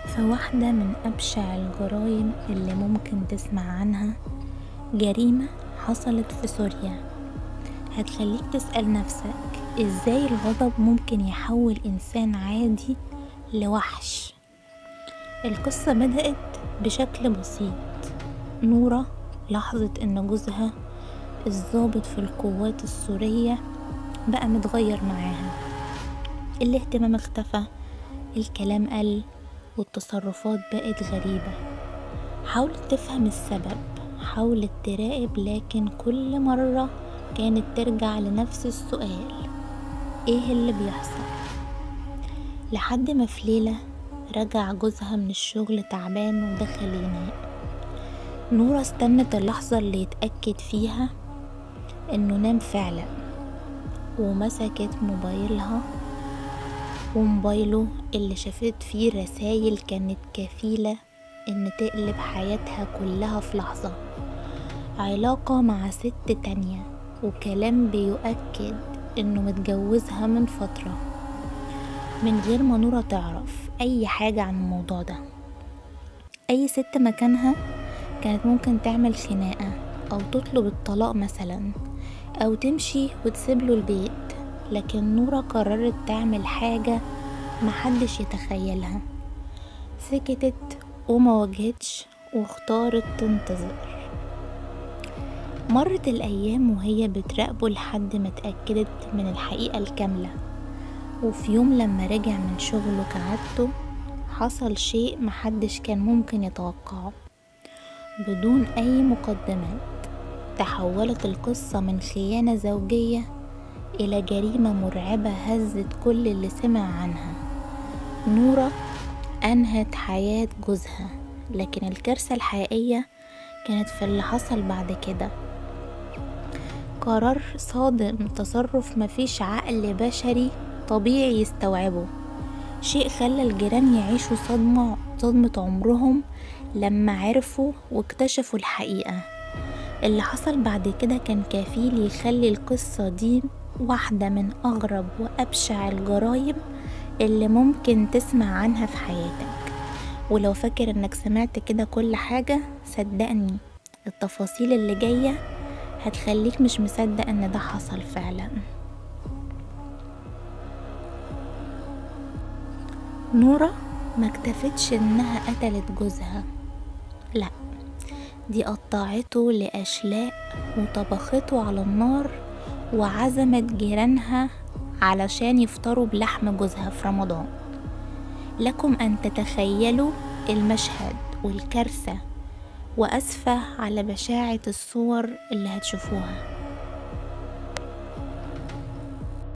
فواحدة من أبشع الجرائم اللي ممكن تسمع عنها، جريمة حصلت في سوريا هتخليك تسأل نفسك ازاي الغضب ممكن يحول إنسان عادي لوحش. القصة بدأت بشكل بسيط. نورة لاحظت ان جوزها الضابط في القوات السورية بقى متغير معاها، الاهتمام اختفى، الكلام قل، والتصرفات بقت غريبة. حاولت تفهم السبب، حاولت تراقب، لكن كل مرة كانت ترجع لنفس السؤال: ايه اللي بيحصل؟ لحد ما في ليلة رجع جوزها من الشغل تعبان ودخل ينام. نورة استنت اللحظة اللي يتأكد فيها انه نام فعلا، ومسكت موبايلها، وموبايله اللي شافت فيه رسايل كانت كفيلة ان تقلب حياتها كلها في لحظة. علاقة مع ست تانية، وكلام بيؤكد انه متجوزها من فترة من غير ما نورة تعرف اي حاجة عن الموضوع ده. اي ست مكانها كانت ممكن تعمل خناقة او تطلب الطلاق مثلا، او تمشي وتسيبله البيت، لكن نورة قررت تعمل حاجة محدش يتخيلها. سكتت وما واجهتش، واختارت تنتظر. مرت الأيام وهي بتراقبه لحد ما اتأكدت من الحقيقة الكاملة. وفي يوم لما رجع من شغله كعادته، حصل شيء محدش كان ممكن يتوقعه. بدون أي مقدمات تحولت القصة من خيانة زوجية إلى جريمة مرعبة هزت كل اللي سمع عنها. نورة أنهت حياة جوزها، لكن الكارثة الحقيقية كانت في اللي حصل بعد كده. قرار صادم، تصرف مفيش عقل بشري طبيعي يستوعبه، شيء خلى الجيران يعيشوا صدمة عمرهم لما عرفوا واكتشفوا الحقيقة. اللي حصل بعد كده كان كفيل يخلي القصة دي واحدة من أغرب وأبشع الجرائم اللي ممكن تسمع عنها في حياتك. ولو فاكر انك سمعت كده كل حاجة، صدقني التفاصيل اللي جاية هتخليك مش مصدق ان ده حصل فعلا. نورة ما اكتفتش انها قتلت جوزها، لا، دي قطعته لأشلاء وطبخته على النار، وعزمت جيرانها علشان يفطروا بلحم جوزها في رمضان. لكم أن تتخيلوا المشهد والكارثة، وأسفة على بشاعة الصور اللي هتشوفوها.